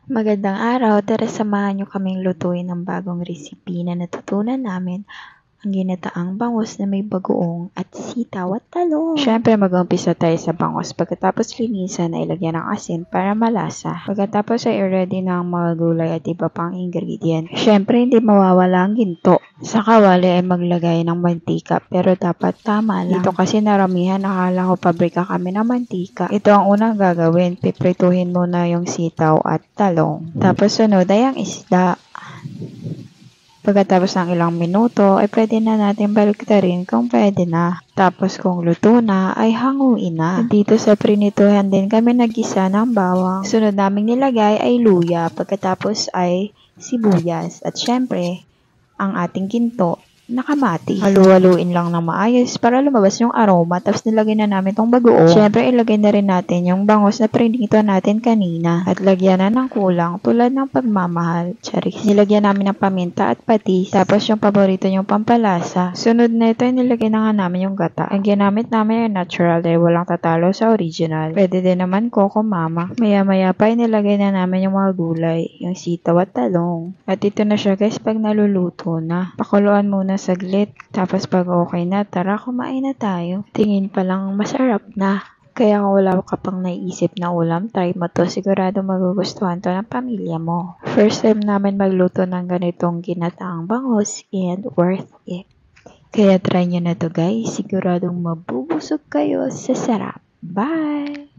Magandang araw, tara samahan niyo kaming lutuin ang bagong recipe na natutunan namin, ang ginataang bangus na may bagoong at sitaw at talong. Siyempre mag-umpisa tayo sa bangus. Pagkatapos linisan ay ilagyan ng asin para malasa. Pagkatapos ay i-ready na ang mga gulay at iba pang ingredient. Siyempre hindi mawawala ang ginto. Sa kawali ay maglagay ng mantika pero dapat tama lang. Dito kasi naramihan, akala ko pabrika kami ng mantika. Ito ang unang gagawin. Piprituhin muna yung sitaw at talong. Tapos sunod ay ang isda. Pagkatapos ng ilang minuto, ay pwede na natin baliktarin kung pwede na. Tapos kung luto na, ay hanguin na. Dito sa prinituhan din kami nagisa ng bawang. Sunod naming nilagay ay luya. Pagkatapos ay sibuyas. At syempre, ang ating ginto na kamatis. Halu-haluin lang ng maayos para lumabas yung aroma. Tapos nilagay na namin tong bagoong. Syempre, ilagay na rin natin yung bangus na prinito natin kanina. At lagyan na ng kulang tulad ng pagmamahal. Charis. Nilagyan namin ng paminta at patis. Tapos yung paborito yung pampalasa. Sunod na ito, nilagay na nga namin yung gata. Ang ginamit namin yung natural dahil walang tatalo sa original. Pwede din naman Coco Mama. Maya-maya pa, nilagay na namin yung mga gulay. Yung sitaw at talong. At ito na siya guys pag naluluto na. Pakuluan muna saglit. Tapos pag okay na, tara kumain na tayo. Tingin pa lang masarap na. Kaya kung wala ka pang naiisip na ulam, try mo to. Sigurado magugustuhan to ng pamilya mo. First time namin magluto ng ganitong ginataang bangus and worth it. Kaya try nyo na to guys. Siguradong mabubusog kayo sa sarap. Bye!